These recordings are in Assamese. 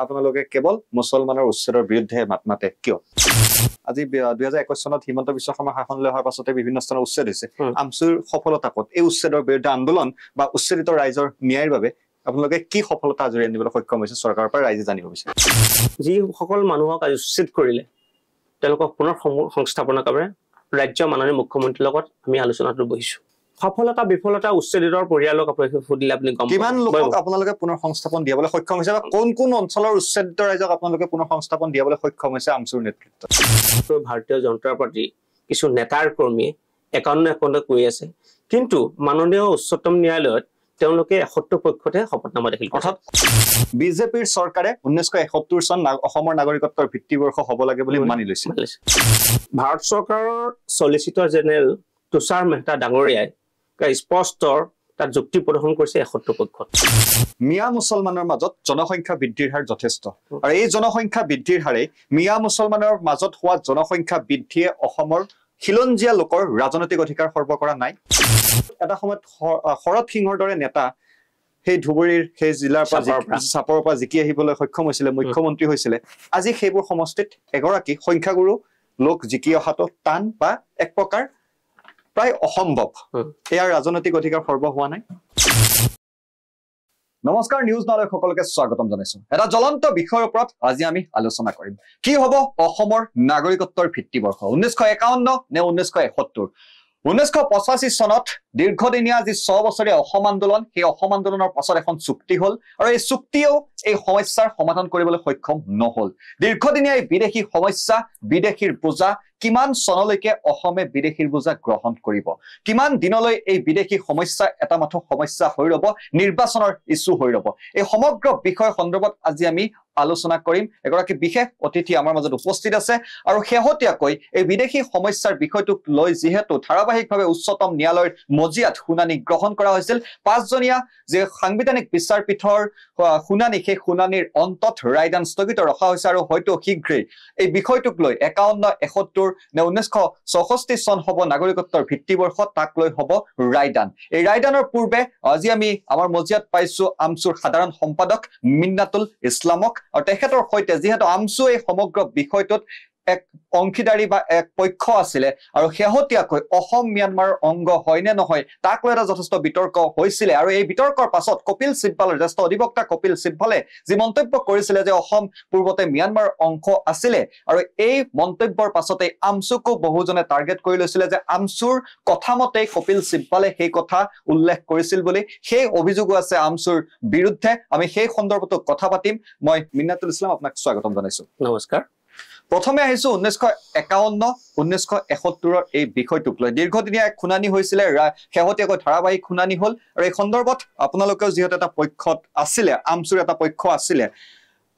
আপোনালোকে কেৱল মুছলমানৰ উচ্ছেদৰ বিৰুদ্ধে মাত মাতে কিয়? আজি 2021 চনত হিমন্ত বিশ্ব শৰ্মা শাসনলৈ অহাৰ পাছতে বিভিন্ন স্থানত উচ্ছেদ হৈছে। আমচুৰ সফলতা ক'ত? এই উচ্ছেদৰ বিৰুদ্ধে আন্দোলন বা উচ্ছেদিত ৰাইজৰ ন্যায়ৰ বাবে আপোনালোকে কি সফলতা আজৰি আনিবলৈ সক্ষম হৈছে চৰকাৰৰ পৰা ৰাইজে জানিব বিচাৰে। যিসকল মানুহক আজি উচ্ছেদ কৰিলে তেওঁলোকক পুনৰ সংস্থাপনৰ বাবে ৰাজ্য মাননীয় মুখ্যমন্ত্ৰীৰ লগত আমি আলোচনাটো বহিছো। সফলতা বিফলতা উচ্ছেদিতৰ পৰিয়ালক সুধিলে আপুনি গম কিমান লোকক আপোনালোকে পুনৰ সংস্থাপন দিয়াবলৈ সক্ষম হৈছে বা কোন কোন অঞ্চলৰ উচ্ছেদিত ৰাইজক আপোনালোকে পুনৰ সংস্থাপন দিয়াবলৈ সক্ষম হৈছে আমচুৰ নেতৃত্বত? ভাৰতীয় জনতা পাৰ্টিৰ কিছু নেতাৰ কৰ্মীয়ে একাউণ্ট কৈ আছে, কিন্তু মাননীয় উচ্চতম ন্যায়ালয়ত তেওঁলোকে 71 পক্ষতে শপতনামা দাখিল কৰিছে। অৰ্থাৎ বিজেপিৰ চৰকাৰে 1971 চন অসমৰ নাগৰিকত্বৰ ভিত্তিবৰ্ষ হ'ব লাগে বুলি মানি লৈছে। ভাৰত চৰকাৰৰ চলিচিটৰ জেনেৰেল তুষাৰ মেহতা ডাঙৰীয়াই স্পষ্ট তাত যুক্তি প্ৰদৰ্শন কৰিছে 71 পক্ষত। মিয়া মুছলমানৰ মাজত জনসংখ্যা বৃদ্ধিৰ হাৰ যথেষ্ট, আৰু এই জনসংখ্যা বৃদ্ধিৰ হাৰে মিয়া মুছলমানৰ মাজত হোৱা জনসংখ্যা বৃদ্ধিয়ে অসমৰ খিলঞ্জীয়া লোকৰ ৰাজনৈতিক অধিকাৰ সৰ্ব কৰা নাই। এটা সময়ত শৰৎ সিংহৰ দৰে নেতা সেই ধুবুৰীৰ সেই জিলাৰ চাপৰৰ পৰা জিকি আহিবলৈ সক্ষম হৈছিলে, মুখ্যমন্ত্ৰী হৈছিলে। আজি সেইবোৰ সমষ্টিত এগৰাকী সংখ্যাগুৰু লোক জিকি অহাটো টান বা এক প্ৰকাৰ প্ৰায় অসম্ভৱ। ইয়াৰ ৰাজনৈতিক অধিকাৰ সৰ্ব হোৱা নাই। নমস্কাৰ, নিউজ নাওলৈ সকলোকে স্বাগতম জনাইছো। এটা জ্বলন্ত বিষয়ৰ ওপৰত আজি আমি আলোচনা কৰিম। কি হ'ব অসমৰ নাগৰিকত্বৰ ভিত্তিবৰ্ষ? 1951 নে 1971? 1985 চনত দীৰ্ঘদিনীয়া যি 6 বছৰীয়া অসম আন্দোলন, সেই অসম আন্দোলনৰ পাছত এখন চুক্তি হ'ল, আৰু এই চুক্তিয়েও এই সমস্যাৰ সমাধান কৰিবলৈ সক্ষম নহ'ল। দীৰ্ঘদিনীয়া এই বিদেশী সমস্যা, বিদেশীৰ বোজা, কিমান চনলৈকে অসমে বিদেশীৰ বোজা গ্ৰহণ কৰিব? কিমান দিনলৈ এই বিদেশী সমস্যা এটা মাথো সমস্যা হৈ ৰ'ব, নিৰ্বাচনৰ ইছ্যু হৈ ৰ'ব? এই সমগ্ৰ বিষয় সন্দৰ্ভত আজি আমি আলোচনা কৰিম। এগৰাকী বিশেষ অতিথি আমাৰ মাজত উপস্থিত আছে, আৰু শেহতীয়াকৈ এই বিদেশী সমস্যাৰ বিষয়টোক লৈ যিহেতু ধাৰাবাহিকভাৱে উচ্চতম ন্যায়ালয়ৰ মজিয়াত শুনানি গ্ৰহণ কৰা হৈছিল, 5জনীয়া যে সাংবিধানিক বিচাৰপীঠৰ শুনানি, সেই শুনানিৰ অন্তত ৰায়দান স্থগিত ৰখা হৈছে, আৰু হয়তো শীঘ্ৰেই এই বিষয়টোক লৈ 51, 71 নে 1964 চন হ'ব নাগৰিকত্বৰ ভিত্তিবৰ্ষ, তাক লৈ হ'ব ৰায়দান। এই ৰায়দানৰ পূৰ্বে আজি আমি আমাৰ মজিয়াত পাইছো আমচুৰ সাধাৰণ সম্পাদক মিন্নাতুল ইছলামক, আৰু তেখেতৰ সৈতে যিহেতু আমচু এই সমগ্ৰ বিষয়টোত এক অংশীদাৰী বা এক পক্ষ আছিলে, আৰু শেহতীয়াকৈ অসম ম্যানমাৰৰ অংগ হয় নে নহয় তাক লৈ এটা যথেষ্ট বিতৰ্ক হৈছিলে। আৰু এই বিতৰ্কৰ পাছত কপিল চিব্বালৰ জ্যেষ্ঠ অধিবক্তা কপিল চিব্বালে যি মন্তব্য কৰিছিলে যে অসম পূৰ্বতে ম্যানমাৰৰ অংশ আছিলে, আৰু এই মন্তব্যৰ পাছতে আমচুকো বহুজনে টাৰ্গেট কৰি লৈছিলে যে আমচুৰ কথা মতে কপিল চিব্বালে সেই কথা উল্লেখ কৰিছিল বুলি। সেই অভিযোগো আছে আমচুৰ বিৰুদ্ধে। আমি সেই সন্দৰ্ভতো কথা পাতিম। মই মিন্নাতুল ইছলাম, আপোনাক স্বাগতম জনাইছো। নমস্কাৰ। প্ৰথমে আহিছো 1951, 1971 এই বিষয়টোক লৈ। দীৰ্ঘদিনীয়া এক শুনানি হৈছিলে, শেহতীয়াকৈ ধাৰাবাহিক শুনানি হ'ল, আৰু এই সন্দৰ্ভত আপোনালোকেও যিহেতু এটা পক্ষত আছিলে, আমচুৰ এটা পক্ষ আছিলে,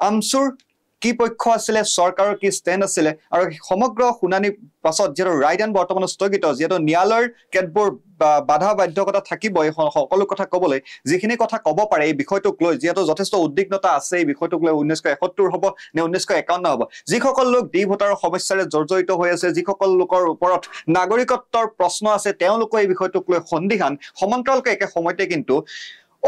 আমচুৰ কি পক্ষ আছিলে, চৰকাৰৰ কি ষ্টেণ্ড আছিলে, আৰু সমগ্ৰ শুনানিৰ পাছত যিহেতু ৰায়দান বৰ্তমান স্থগিত, যিহেতু ন্যায়ালয়ৰ কেতবোৰ বাধা বাধ্যকতা থাকিব এই সকলো কথা ক'বলৈ, যিখিনি কথা ক'ব পাৰে এই বিষয়টোক লৈ, যিহেতু যথেষ্ট উদ্বিগ্নতা আছে এই বিষয়টোক লৈ। 1971 হ'ব নে 1951 হ'ব? যিসকল লোক ডি ভোটাৰৰ সমস্যাৰে জৰ্জৰিত হৈ আছে, যিসকল লোকৰ ওপৰত নাগৰিকত্বৰ প্ৰশ্ন আছে, তেওঁলোকে এই বিষয়টোক লৈ সন্দিহান। সমান্তৰালকৈ একে সময়তে কিন্তু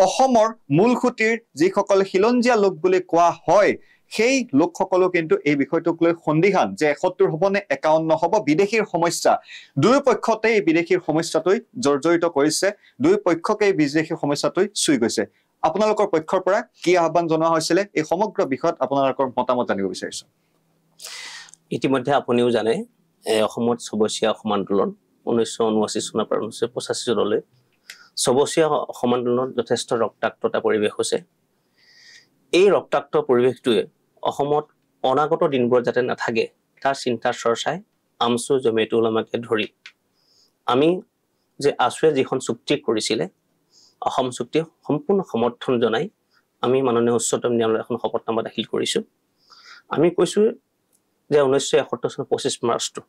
অসমৰ মূলসুঁতিৰ যিসকল খিলঞ্জীয়া লোক বুলি কোৱা হয়, সেই লোকসকলো কিন্তু এই বিষয়টোক লৈ সন্দিহান যে 71 হ'ব নে 51 হ'ব। বিদেশীৰ সমস্যা, দুয়ো পক্ষতে এই বিদেশীৰ সমস্যাটোই জৰ্জৰিত কৰিছে, দুয়ো পক্ষকে এই বিদেশী সমস্যাটোই চুই গৈছে। আপোনালোকৰ পক্ষৰ পৰা কি আহ্বান জনোৱা হৈছিলে, এই সমগ্ৰ বিষয়ত আপোনালোকৰ মতামত জানিব বিচাৰিছো। ইতিমধ্যে আপুনিও জানে অসমত ছবছৰীয়া অসম আন্দোলন 1979 চনৰ পৰা 1985 চনলৈ ছবছৰীয়া অসম আন্দোলনত যথেষ্ট ৰক্তাক্ত এটা পৰিৱেশ হৈছে। এই ৰক্তাক্ত পৰিৱেশটোৱে অসমত অনাগত দিনবোৰ যাতে নাথাকে তাৰ চিন্তাৰ চৰ্চাই আমচু জমিয়তুল উলামাকে ধৰি আমি যে আছুৱে যিখন চুক্তি কৰিছিলে, অসম চুক্তি সম্পূৰ্ণ সমৰ্থন জনাই আমি মাননীয় উচ্চতম ন্যায়ালয়ত এখন শপতনামা দাখিল কৰিছো। আমি কৈছো যে 1971 চনৰ 25 মাৰ্চটো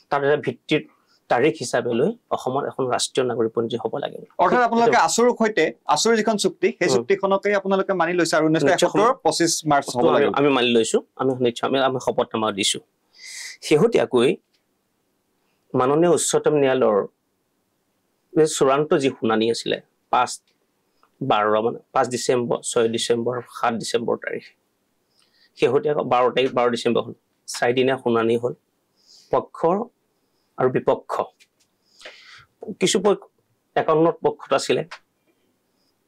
তাৰ এটা ভিত্তিৰ তাৰিখ হিচাপে লৈ অসমৰ এখন ৰাষ্ট্ৰীয় নাগৰিকপঞ্জী হ'ব লাগে। অৰ্থাৎ আপোনালোকে আছুৰ সৈতে আছুৰ যিখন চুক্তি, সেই চুক্তিখনকে আপোনালোকে মানি লৈছে, আৰু 1971 25 মাৰ্চ হ'ব লাগে আমি মানি লৈছো। আমি নিশ্চয় আমি শপতনামা দিছো। শেহতীয়াকৈ মাননীয় উচ্চতম ন্যায়ালয়ৰ চূড়ান্ত যি শুনানি আছিলে 5 ডিচেম্বৰ, 6 ডিচেম্বৰ, 7 ডিচেম্বৰ তাৰিখ, শেহতীয়াকৈ 12 ডিচেম্বৰ হ'ল 4 দিনীয়া শুনানি হ'ল পক্ষ আৰু বিপক্ষ কিছু 51 পক্ষত আছিলে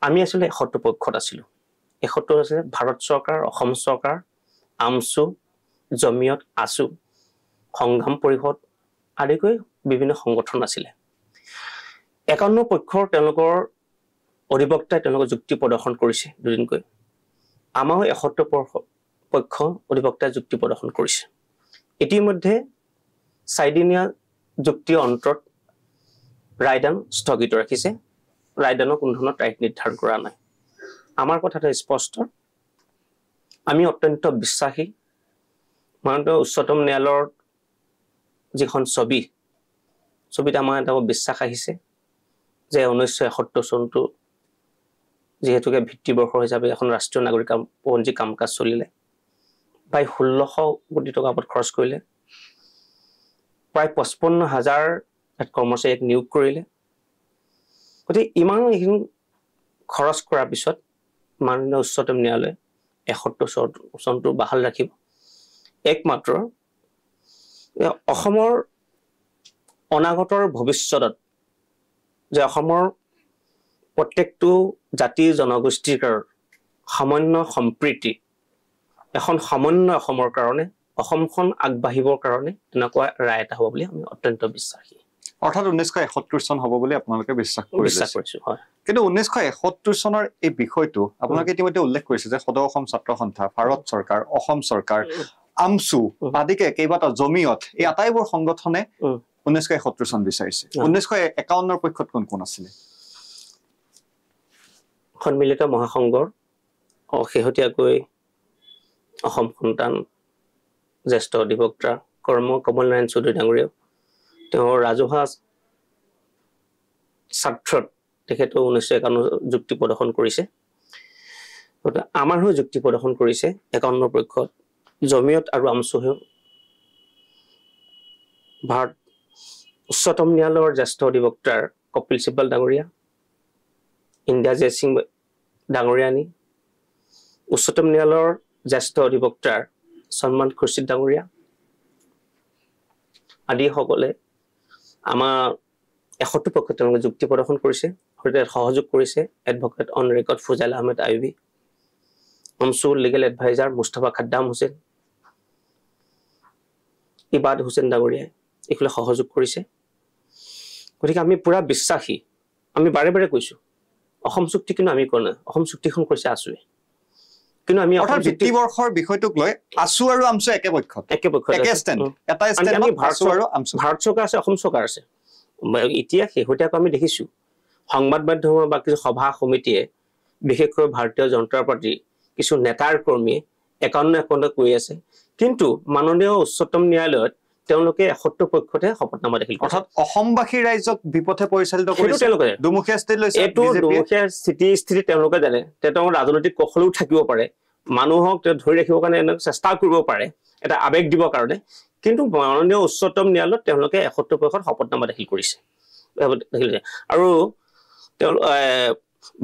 আমি আসলে 71 পক্ষত আছিলোঁ 71 আছে ভাৰত চৰকাৰ অসম চৰকাৰ আমছু জমিয়ত আসু সংগ্ৰাম পৰিষদ আদিকৈ বিভিন্ন সংগঠন আছিলে 51 পক্ষৰ তেওঁলোকৰ অধিবক্তাই তেওঁলোকৰ যুক্তি প্ৰদৰ্শন কৰিছে দুদিনকৈ আমাৰো 71 পক্ষ অধিবক্তাই যুক্তি প্ৰদৰ্শন কৰিছে ইতিমধ্যে 4 দিনীয়া যুক্তিৰ অন্তত ৰায়দান স্থগিত ৰাখিছে ৰায়দানৰ কোনো ধৰণৰ তাৰিখ নিৰ্ধাৰণ কৰা নাই আমাৰ কথাটো স্পষ্ট আমি অত্যন্ত বিশ্বাসী মাননীয় উচ্চতম ন্যায়ালয়ৰ যিখন ছবিত আমাৰ এটা বিশ্বাস আহিছে যে 1971 চনটো যেহেতুকে ভিত্তিবৰ্ষ হিচাপে এখন ৰাষ্ট্ৰীয় নাগৰিক পঞ্জী কাম-কাজ চলিলে প্ৰায় 1600 কোটি টকা ওপৰত খৰচ কৰিলে প্ৰায় 55,000 কৰ্মচাৰীক নিয়োগ কৰিলে গতিকে ইমান এইখিনি খৰচ কৰাৰ পিছত মাননীয় উচ্চতম ন্যায়ালয়ে 71 চনটো বাহাল ৰাখিব একমাত্ৰ অসমৰ অনাগতৰ ভৱিষ্যতত যে অসমৰ প্ৰত্যেকটো জাতি জনগোষ্ঠীৰ সামান্য সম্প্ৰীতি এখন সামান্য অসমৰ কাৰণে অসমখন আগবাঢ়িবৰ কাৰণে এনেকুৱা ৰায় এটা হ'ব বুলি আমি অত্যন্ত বিশ্বাসী অৰ্থাৎ 1971 চন হ'ব বুলি আপোনালোকে বিশ্বাস কৰিছো হয় কিন্তু 1971 চনৰ এই বিষয়টো আপোনালোকে ইতিমধ্যে উল্লেখ কৰিছে যে সদৌ অসম ছাত্ৰ সন্থা ভাৰত চৰকাৰ অসম চৰকাৰ আমছু আদিকে কেইবাটা জমিয়ত এই আটাইবোৰ সংগঠনে 1971 চন বিচাৰিছে 1951 পক্ষত কোন কোন আছিল সন্মিলিত মহাসংঘৰ শেহতীয়াকৈ অসম সন্তান জ্যেষ্ঠ অধিবক্তা কমল নাৰায়ণ চৌধুৰী ডাঙৰীয়া তেওঁৰ ৰাজহুৱা স্বাৰ্থত তেখেতে 1951 যুক্তি প্ৰদৰ্শন কৰিছে আমাৰো যুক্তি প্ৰদৰ্শন কৰিছে 51 পক্ষত জমিয়ত আৰু আমছুহে ভাৰত উচ্চতম ন্যায়ালয়ৰ জ্যেষ্ঠ অধিবক্তাৰ কপিল সিব্বল ডাঙৰীয়া ইন্দিয়া জয় সিং ডাঙৰীয়ানী উচ্চতম ন্যায়ালয়ৰ জ্যেষ্ঠ অধিবক্তাৰ সন্মান খুৰশিদ ডাঙৰীয়া আদি সকলে আমাৰ 71 পক্ষত তেওঁলোকে যুক্তি প্ৰদৰ্শন কৰিছে সৈতে সহযোগ কৰিছে advocate on record Fuzail Ahmed Ayyubi AAMSU legal adviser Mustafa Khaddam Hussain Ibad Hussain ডাঙৰীয়াই এইফালে সহযোগ কৰিছে গতিকে আমি পুৰা বিশ্বাসী আমি বাৰে বাৰে কৈছো অসম চুক্তি কিন্তু আমি কোৱা নাই অসম চুক্তিখন কৈছে আসুৱে কিন্তু আমি অৰ্থাৎ ভিত্তিবৰ্ষৰ বিষয়টোক লৈ আসু আৰু আমছু একে পক্ষত একে ষ্টেণ্ড এটা ষ্টেণ্ডত আসু আৰু আমছু ভাৰত চৰকাৰ আছে অসম চৰকাৰ আছে এতিয়া শেহতীয়াকৈ আমি দেখিছো সংবাদ মাধ্যমৰ বা কিছু সভা সমিতিয়ে বিশেষকৈ ভাৰতীয় জনতা পাৰ্টিৰ কিছু নেতাৰ কৰ্মী 51 কৈ আছে কিন্তু মাননীয় উচ্চতম ন্যায়ালয়ত তেওঁলোকে 71 পক্ষতে শপতনামা দাখিল কৰিছে অৰ্থাৎ অসমবাসী ৰাইজক বিপথে পৰিচালিত কৰিছে তেওঁলোকে দুমুখীয়া স্থিতি লৈছে এটো দুমুখীয়া স্থিতি তেওঁলোকে জানে তেওঁ ৰাজনৈতিক কৌশলও থাকিব পাৰে মানুহক ধৰি ৰাখিবৰ কাৰণে চেষ্টা কৰিব পাৰে এটা আবেগ দিবৰ কাৰণে কিন্তু মাননীয় উচ্চতম ন্যায়ালয়ত তেওঁলোকে 71 পক্ষত শপতনামা দাখিল কৰিছে আৰু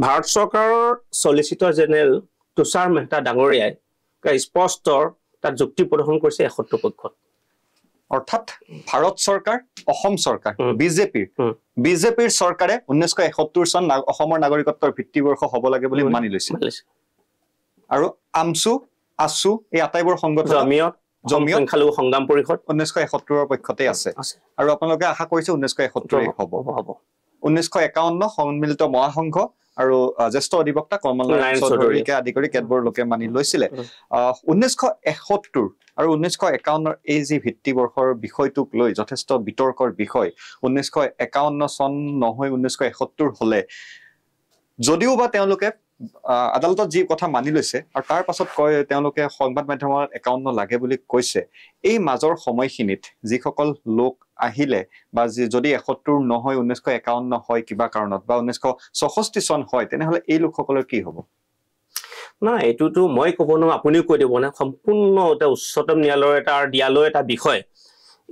ভাৰত চৰকাৰৰ চলিচিটৰ জেনেৰেল তুষাৰ মেহতা ডাঙৰীয়াই স্পষ্ট তাত যুক্তি প্ৰদৰ্শন কৰিছে 71 পক্ষত অৰ্থাৎ ভাৰত চৰকাৰ অসম চৰকাৰ বিজেপিৰ চৰকাৰে 1971 চন অসমৰ নাগৰিকত্বৰ ভিত্তিবৰ্ষ হ'ব লাগে বুলি মানি লৈছে আৰু আমছু আসু এই আটাইবোৰ সংগঠন জমিয়ত সংখ্যালঘু সংগ্ৰাম পৰিষদ 1971 পক্ষতে আছে আৰু আপোনালোকে আশা কৰিছে 1971 হ'ব 1951 সন্মিলিত মহাসংঘ আৰু জ্যেষ্ঠ অধিবক্তা কমল নাৰায়ণ চৌধুৰীকে আদি কৰি কেতবোৰ লোকে মানি লৈছিলে 1971 আৰু 1951 এই যি ভিত্তিবৰ্ষৰ বিষয়টোক লৈ যথেষ্ট বিতৰ্কৰ বিষয় 1951 চন নহয় 1971 হলে যদিও বা তেওঁলোকে আদালতত যি কথা মানি লৈছে আৰু তাৰ পাছত কয় তেওঁলোকে সংবাদ মাধ্যমত 51 লাগে বুলি কৈছে এই মাজৰ সময়খিনিত যিসকল লোক আহিলে বা যদি 71 নহয় 1951 হয় কিবা কাৰণত বা 1964 চন হয় তেনেহলে এই লোকসকলৰ কি হ'ব না এটোটো মই ক'ব ন আপুনিও কৈ দিব না সম্পূৰ্ণ এটা উচ্চতম ন্যায়ালয়ৰ এটা বিষয়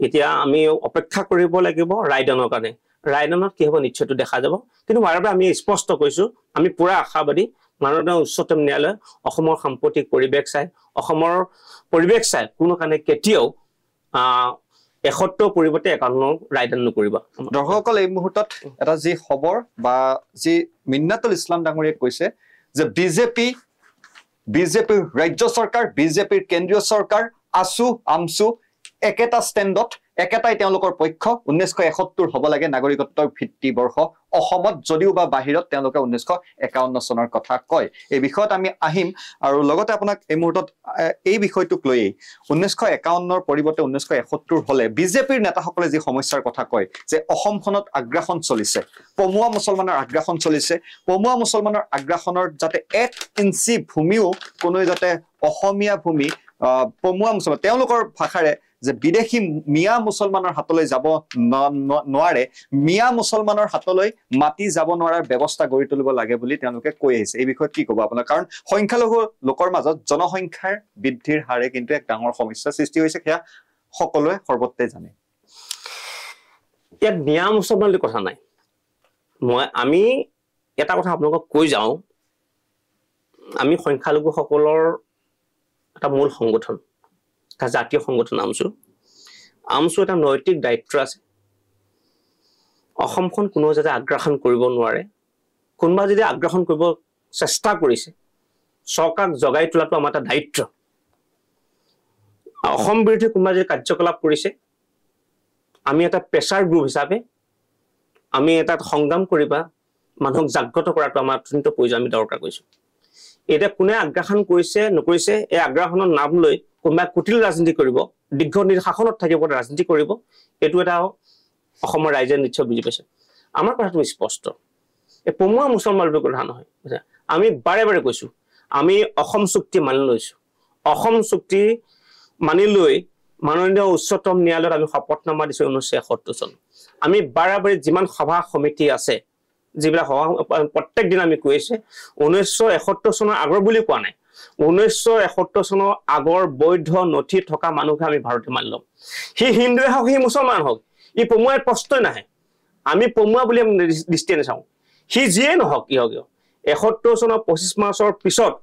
এতিয়া আমি অপেক্ষা কৰিব লাগিব ৰায়দানৰ কাৰণে ৰায়দানত কি হ'ব নিশ্চয়টো দেখা যাব কিন্তু বাৰে বাৰে আমি স্পষ্ট কৈছো আমি পুৰা আশাবাদী মাননীয় উচ্চতম ন্যায়ালয়ে অসমৰ সাম্প্ৰতিক পৰিৱেশ চাই কোনো কাৰণে কেতিয়াও 71 পৰিৱৰ্তে 51 ৰায়দান নকৰিব। দৰ্শকসকল এই মুহূৰ্তত এটা যি খবৰ বা যি মিন্নাতুল ইছলাম ডাঙৰীয়ে কৈছে যে বিজেপিৰ ৰাজ্য চৰকাৰ, বিজেপিৰ কেন্দ্ৰীয় চৰকাৰ, আছু আমছু একেটা ষ্টেণ্ডত, একেটাই তেওঁলোকৰ পক্ষ। 1971 হ'ব লাগে নাগৰিকত্বৰ ভিত্তি বৰ্ষ অসমত, যদিও বা বাহিৰত তেওঁলোকে 1951 চনৰ কথা কয়। এই বিষয়ত আমি আহিম আৰু লগতে আপোনাক এই মুহূৰ্তত এই বিষয়টোক লৈয়ে 1951 পৰিৱৰ্তে 1971 হ'লে বিজেপিৰ নেতাসকলে যি সমস্যাৰ কথা কয় যে অসমখনত আগ্ৰাসন চলিছে, পমুৱা মুছলমানৰ আগ্ৰাসন চলিছে, পমুৱা মুছলমানৰ আগ্ৰাসনৰ যাতে 1 ইঞ্চি ভূমিও কোনো যাতে অসমীয়া ভূমি পমুৱা মুছলমান তেওঁলোকৰ ভাষাৰে যে বিদেশী মিয়া মুছলমানৰ হাতলৈ যাব নোৱাৰে, মিয়া মুছলমানৰ হাতলৈ মাটি যাব নোৱাৰাৰ ব্যৱস্থা গঢ়ি তুলিব লাগে বুলি তেওঁলোকে কৈ আহিছে। এই বিষয়ত কি ক'ব আপোনাৰ? কাৰণ সংখ্যালঘু লোকৰ মাজত জনসংখ্যাৰ বৃদ্ধিৰ হাৰে কিন্তু এক ডাঙৰ সমস্যাৰ সৃষ্টি হৈছে, সেয়া সকলোৱে সৰ্বত্ৰে জানে। ইয়াত মিয়া মুছলমান বুলি কথা নাই। আমি এটা কথা আপোনালোকক কৈ যাওঁ, আমি সংখ্যালঘুসকলৰ এটা মূল সংগঠন, এটা জাতীয় সংগঠন আমছু এটা নৈতিক দায়িত্ব আছে। অসমখন কোনো যাতে আগ্ৰাসন কৰিব নোৱাৰে, কোনোবা যদি আগ্ৰাসন কৰিব চেষ্টা কৰিছে চৰকাৰক জগাই তোলাটো আমাৰ এটা দায়িত্ব। অসম বিৰোধী কোনোবা যদি কাৰ্যকলাপ কৰিছে আমি এটা প্ৰেছাৰ গ্ৰুপ হিচাপে আমি এটা সংগ্ৰাম কৰিবা, মানুহক জাগ্ৰত কৰাটো আমাৰ অত্যন্ত প্ৰয়োজন, আমি দৰকাৰ কৰিছোঁ। এতিয়া কোনে আগ্ৰাসন কৰিছে নকৰিছে, এই আগ্ৰাসনৰ নাম লৈ কোনোবাই কুটিল ৰাজনীতি কৰিব, দীৰ্ঘদিন শাসনত থাকিব ৰাজনীতি কৰিব, এইটো এটা অসমৰ ৰাইজে নিশ্চয় বুজি পাইছে। আমাৰ কথাটো স্পষ্ট, এই পমুৱা মুছলমান বুলি কথা নহয়। আমি বাৰে বাৰে কৈছোঁ, আমি অসম চুক্তি মানি লৈছোঁ। অসম চুক্তি মানি লৈ মাননীয় উচ্চতম ন্যায়ালয়ত আমি শপতনামা দিছোঁ 1971 চন। আমি বাৰে বাৰে যিমান সভা সমিতি আছে, যিবিলাক প্ৰত্যেক দিন আমি কৈ আছোঁ 1971 চনৰ আগৰ বুলি কোৱা নাই, 1971 চনৰ আগৰ বৈধ নথি থকা মানুহকে আমি ভাৰতীয় মানি ল'ম। সি হিন্দুৱে হওক, সি মুছলমান হওক, ই পমুৱাই প্ৰশ্নই নাহে। আমি পমুৱা বুলি আমি দৃষ্টিয়ে নাচাওঁ, সি যিয়ে নহওক কিয় 71 চনৰ 25 মাৰ্চৰ পিছত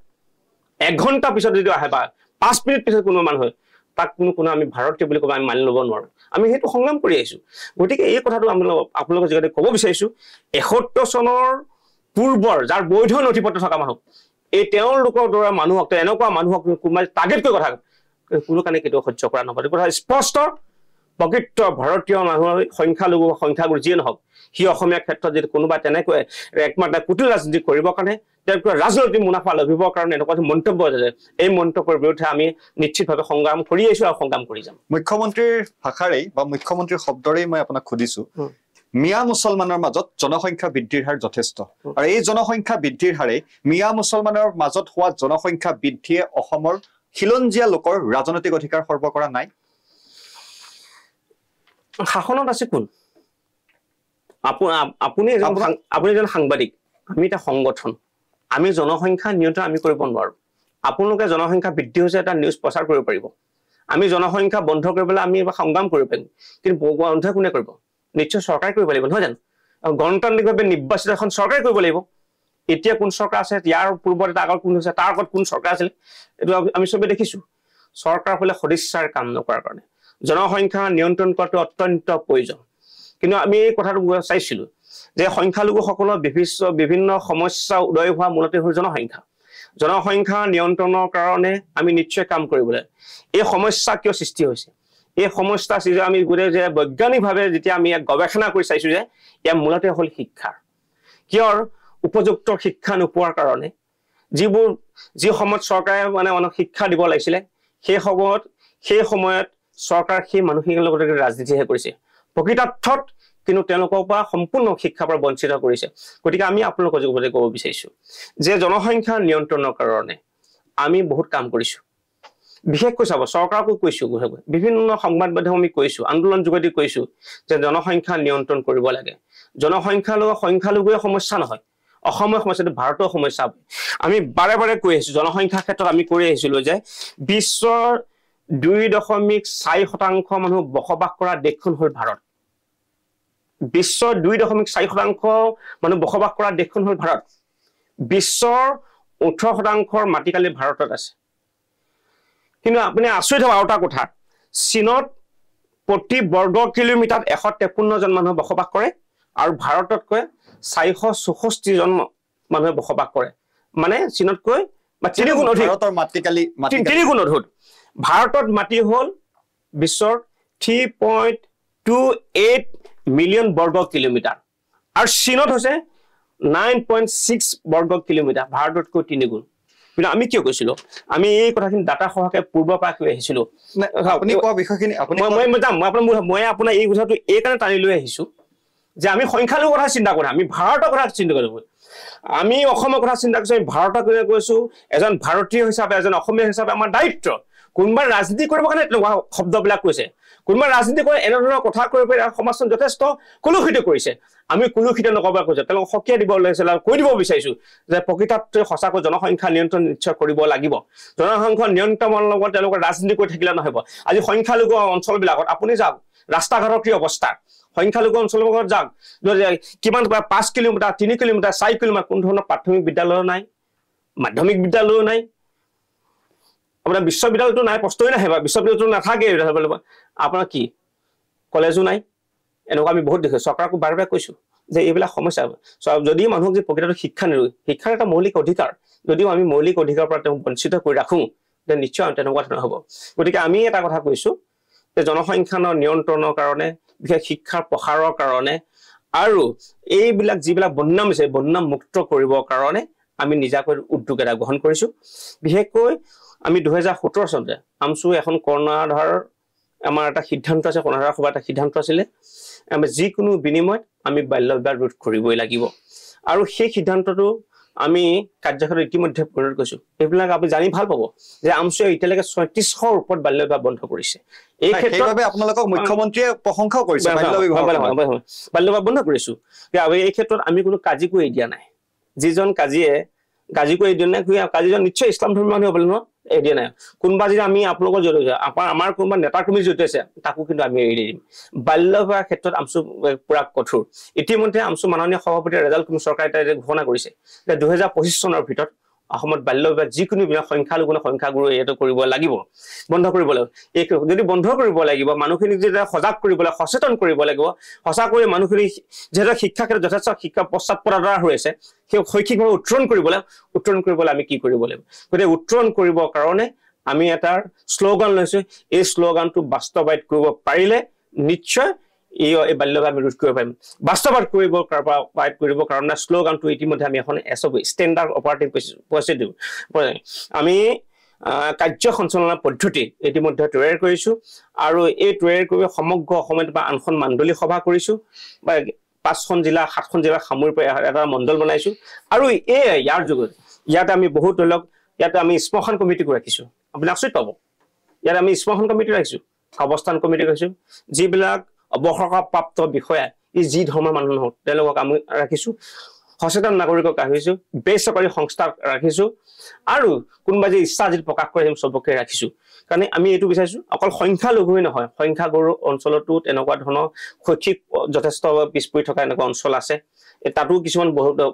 1 ঘণ্টা পিছত যদি আহে বা 5 মিনিট পিছত কোনো মানুহ হয়, তাক কোনো আমি ভাৰতীয় বুলি ক'ব আমি মানি ল'ব নোৱাৰোঁ। আমি সেইটো সংগ্ৰাম কৰি আহিছোঁ। গতিকে এই কথাটো আমি আপোনালোকৰ জৰিয়তে ক'ব বিচাৰিছোঁ, 71 চনৰ পূৰ্বৰ যাৰ বৈধ নথি পত্ৰ থকা মানুহ, এই তেওঁলোকৰ দৰে মানুহক, এনেকুৱা মানুহক কোনোবাই টাৰ্গেট কৰি কথা কোনো কাৰণে কেতিয়াও সহ্য কৰা নহ'ব। কথা স্পষ্ট, প্ৰকৃত ভাৰতীয় মানুহৰ সংখ্যাগুৰু যিয়ে নহওক, সি অসমীয়া ক্ষেত্ৰত যদি কোনোবা তেনেকৈ একমাত্ৰ কুটিল ৰাজনীতি কৰিবৰ কাৰণে, তেওঁ কিবা ৰাজনৈতিক মুনাফা লভিবৰ কাৰণে এনেকুৱা মন্তব্য আছে, এই মন্তব্যৰ বিৰুদ্ধে আমি নিশ্চিতভাৱে সংগ্ৰাম কৰি আহিছোঁ আৰু সংগ্ৰাম কৰি যাম। মুখ্যমন্ত্ৰীৰ ভাষাৰেই বা মুখ্যমন্ত্ৰীৰ শব্দৰেই মই আপোনাক সুধিছোঁ, মিয়া মুছলমানৰ মাজত জনসংখ্যা বৃদ্ধিৰ হাৰ যথেষ্ট, আৰু এই জনসংখ্যা বৃদ্ধিৰ হাৰে মিয়া মুছলমানৰ মাজত হোৱা জনসংখ্যা বৃদ্ধিয়ে অসমৰ খিলঞ্জীয়া লোকৰ ৰাজনৈতিক অধিকাৰ সৰ্ব কৰা নাই। শাসনত আছে কোন? আপুনি এজন সাংবাদিক, আমি এটা সংগঠন, আমি জনসংখ্যা নিয়ন্ত্ৰণ আমি কৰিব নোৱাৰোঁ। আপোনালোকে জনসংখ্যা বৃদ্ধি হৈছে এটা নিউজ প্ৰচাৰ কৰিব পাৰিব, আমি জনসংখ্যা বন্ধ কৰিবলৈ আমি সংগ্ৰাম কৰিব পাৰিম, কিন্তু বন্ধ কোনে কৰিব? নিশ্চয় চৰকাৰে কৰিব লাগিব, নহয় জানো? গণতান্ত্ৰিকভাৱে নিৰ্বাচিত এখন চৰকাৰে কৰিব লাগিব। এতিয়া কোন চৰকাৰ আছে, ইয়াৰ পূৰ্বত এটা আগত কোন হৈছে, তাৰ আগত কোন চৰকাৰ আছিল, এইটো আমি চবেই দেখিছোঁ। চৰকাৰ হ'লে সদিচ্ছাৰ কাম নকৰাৰ কাৰণে জনসংখ্যা নিয়ন্ত্ৰণ কৰাটো অত্যন্ত প্ৰয়োজন। কিন্তু আমি এই কথাটো চাইছিলোঁ যে সংখ্যালঘুসকলৰ বিভিন্ন সমস্যা উদয় হোৱা মূলতে হ'ল জনসংখ্যা নিয়ন্ত্ৰণৰ কাৰণে আমি নিশ্চয় কাম কৰিব লাগে। এই সমস্যা কিয় সৃষ্টি হৈছে, এই সমস্যা আমি গোটেই যে বৈজ্ঞানিকভাৱে যেতিয়া আমি ইয়াক গৱেষণা কৰি চাইছোঁ যে ইয়াৰ মূলতে হ'ল শিক্ষাৰ। কিয় উপযুক্ত শিক্ষা নোপোৱাৰ কাৰণে যি সময়ত চৰকাৰে মানুহক শিক্ষা দিব লাগিছিলে, সেই সময়ত চৰকাৰ সেই মানুহখিনিৰ লগতে ৰাজনীতিহে কৰিছে প্ৰকৃতাৰ্থত, কিন্তু তেওঁলোকৰ পৰা সম্পূৰ্ণ শিক্ষাৰ পৰা বঞ্চিত কৰিছে। গতিকে আমি আপোনালোকৰ যুগতে ক'ব বিচাৰিছোঁ যে জনসংখ্যা নিয়ন্ত্ৰণৰ কাৰণে আমি বহুত কাম কৰিছোঁ। বিশেষকৈ চাব, চৰকাৰকো কৈছোঁ, বিভিন্ন সংবাদ মাধ্যম আমি কৈছোঁ, আন্দোলন যোগেদি কৈছোঁ যে জনসংখ্যা নিয়ন্ত্ৰণ কৰিব লাগে। সংখ্যালঘুৱে সমস্যা নহয়, অসমৰ সমস্যাটো ভাৰতৰ সমস্যা। আমি বাৰে বাৰে কৈ আহিছোঁ, জনসংখ্যাৰ ক্ষেত্ৰত আমি কৰি আহিছিলোঁ যে বিশ্বৰ 2.4% মানুহ বসবাস কৰা দেশখন হ'ল ভাৰত। বিশ্বৰ 2.4% মানুহ বসবাস কৰা দেশখন হ'ল ভাৰত। বিশ্বৰ 18% মাটি কালি ভাৰতত আছে কিন্তু আপুনি আচৰিত হ'ব আৰু এটা কথা চীনত প্ৰতি বৰ্গ কিলোমিটাৰত 153 জন মানুহ বসবাস কৰে আৰু ভাৰততকৈ 464 জন মানুহে বসবাস কৰে মানে চীনতকৈ বা 3 গুণ অধিক ভাৰতৰ মাটিকালি তিনি গুণ অধিক ভাৰতত মাটি হ'ল বিশ্বৰ 3.28 মিলিয়ন বৰ্গ কিলোমিটাৰ আৰু চীনত হৈছে 9.6 বৰ্গ কিলোমিটাৰ ভাৰততকৈ 3 গুণ কিন্তু আমি কিয় কৈছিলো আমি এই কথাখিনি ডাটা সহকাৰে পূৰ্বৰ পৰা কৈ আহিছিলো আপুনি কোৱা বিষয়খিনি আপুনি মই আপোনাৰ এই কথাটো এই কাৰণে টানি লৈ আহিছো যে আমি সংখ্যালঘুৰ কথা চিন্তা কৰা আমি ভাৰতৰ কথা চিন্তা কৰিব আমি অসমৰ কথা চিন্তা কৰিছো আমি ভাৰতৰ কথা কৈছো এজন ভাৰতীয় হিচাপে এজন অসমীয়া হিচাপে আমাৰ দায়িত্ব কোনবা ৰাজনীতি কৰিব কাৰণে তেনেকুৱা শব্দবিলাক কৈছে কোনবা ৰাজনীতি কৰে এনে ধৰণৰ কথা কৈ সমাজখন যথেষ্ট কলুষিত কৰিছে আমি কলুষিত নকবা কৈছে তেওঁলোক সকিয়া দিব লাগিছিল আৰু কৈ দিব বিচাৰিছো যে প্ৰকৃতাৰ্থে সঁচাকৈ জনসংখ্যা নিয়ন্ত্ৰণ নিশ্চয় কৰিব লাগিব জনসংখ্যা নিয়ন্ত্ৰণৰ লগত তেওঁলোকৰ ৰাজনীতি কৰি থাকিলে নহব আজি সংখ্যালঘু অঞ্চলবিলাকত আপুনি যাওক ৰাস্তা ঘাটৰ কি অৱস্থা সংখ্যালঘু অঞ্চলবোৰত যাওক কিমান 5 কিলোমিটাৰ 3 কিলোমিটাৰ 4 কিলোমিটাৰ কোন ধৰণৰ প্ৰাথমিক বিদ্যালয় নাই মাধ্যমিক বিদ্যালয় নাই আপোনাৰ বিশ্ববিদ্যালয়টো নাই প্ৰশ্নই নাহে বা বিশ্ববিদ্যালয়টো নাথাকে আপোনাৰ কি কলেজো নাই এনেকুৱা আমি বহুত দেখিছো চৰকাৰক বাৰে বাৰে কৈছো যে এইবিলাক সমস্যা যদি মানুহক যে প্ৰকৃততে শিক্ষা নিদিওঁ শিক্ষাৰ এটা মৌলিক অধিকাৰ যদিও আমি মৌলিক অধিকাৰৰ পৰা তেওঁক বঞ্চিত কৰি ৰাখোঁ তেতিয়া নিশ্চয় তেনেকুৱা ধৰণৰ হ'ব গতিকে আমি এটা কথা কৈছো যে জনসংখ্যা নিয়ন্ত্ৰণৰ কাৰণে বিশেষ শিক্ষাৰ প্ৰসাৰৰ কাৰণে আৰু এইবিলাক যিবিলাক বদনাম আছে বদনাম মুক্ত কৰিবৰ কাৰণে আমি নিজাকৈ উদ্যোগ এটা গ্ৰহণ কৰিছো বিশেষকৈ আমি 2017 চনতে আমচু এখন কৰ্ণাধাৰ আমাৰ এটা সিদ্ধান্ত আছে কৰ্ণাধাৰ সভা এটা সিদ্ধান্ত আছিলে আমি যিকোনো বিনিময়ত আমি বাল্য বিবাহ ৰোধ কৰিবই লাগিব আৰু সেই সিদ্ধান্তটো আমি কাৰ্যক্ষেত্ৰত ইতিমধ্যে পৰিণত কৰিছো এইবিলাক আপুনি জানি ভাল পাব যে আমচুৱে এতিয়ালৈকে 3600ৰ ওপৰত বাল্য বিবাহ বন্ধ কৰিছে এই ক্ষেত্ৰত আপোনালোকক মুখ্যমন্ত্ৰীয়ে প্ৰশংসাও কৰিছে বাল্য বিবাহ বন্ধ কৰিছো এই ক্ষেত্ৰত আমি কোনো কাজি কৰি দিয়া নাই যিজন কাজিয়ে গাজি কৰি দিয়া নাই কাজিজন নিশ্চয় ইছলাম ধৰ্মীয় মানুহ হ'ব ন এৰি দিয়া নাই কোনোবা যদি আমি আপোনালোকৰ জড়িত আমাৰ কোনোবা নেতা কৰ্মী জড়িত আছে তাকো কিন্তু আমি এৰি দিম বাল্য বিবাহৰ ক্ষেত্ৰত আমচু পুৰা কঠোৰ ইতিমধ্যে আমচু মাননীয় সভাপতি ৰেজাল্ট কুমাৰ চৰকাৰে ঘোষণা কৰিছে যে 2025 চনৰ ভিতৰত অসমত বাল্য বিবাহ যিকোনো সংখ্যালঘু সংখ্যাগুৰু এইটো কৰিব লাগিব বন্ধ কৰিব লাগিব এই যদি বন্ধ কৰিব লাগিব মানুহখিনিক যদি সজাগ কৰিবলৈ সচেতন কৰিব লাগিব সঁচাকৈ মানুহখিনি যেটা শিক্ষা ক্ষেত্ৰত যথেষ্ট শিক্ষা পশ্চাৎপদতা হৈ আছে সেই শৈক্ষিকভাৱে উত্তৰণ কৰিবলৈ আমি কি কৰিব লাগিব গতিকে উত্তৰণ কৰিবৰ কাৰণে আমি এটা শ্লোগান লৈছো এই শ্লোগানটো বাস্তৱায়িত কৰিব পাৰিলে নিশ্চয় এই বাল্য বিবাহ আমি ৰোধ কৰিব পাৰিম বাস্তৱায়িত কৰিবৰ কাৰণে শ্লোগানটো ইতিমধ্যে আমি এখন SOP ষ্টেণ্ডাৰ্ড অপাৰেটিং প্ৰচিডিউৰ আমি কাৰ্য সঞ্চালনা পদ্ধতি ইতিমধ্যে তৈয়াৰ কৰিছো আৰু এই তৈয়াৰ কৰি সমগ্ৰ অসমত বা আনখন মাণ্ডলী সভা কৰিছো বা 5খন জিলা 7খন জিলা সামৰি এটা মণ্ডল বনাইছো আৰু ইয়াৰ যোগত ইয়াত আমি বহুত ধৰক ইয়াত আমি স্মশান কমিটিকো ৰাখিছো আপুনি আচৰিত পাব ইয়াত আমি স্মশান কমিটি ৰাখিছো অৱস্থান কমিটি ৰাখিছো যিবিলাক অৱসৰপ্ৰাপ্ত বিষয়া যি ধৰ্মৰ মানুহ হওক তেওঁলোকক আমি ৰাখিছো সচেতন নাগৰিকক ৰাখিছো বেচৰকাৰী সংস্থা ৰাখিছো আৰু কোনোবা যে ইচ্ছা যদি প্ৰকাশ কৰে সবকে ৰাখিছো কাৰণ আমি এইটো বিচাৰিছো অকল সংখ্যালঘুই নহয় সংখ্যাগুৰু অঞ্চলতো এনেকুৱা ধৰণৰ শৈক্ষিক যথেষ্ট পিছপৰি থকা এনেকুৱা অঞ্চল আছে তাতো কিছুমান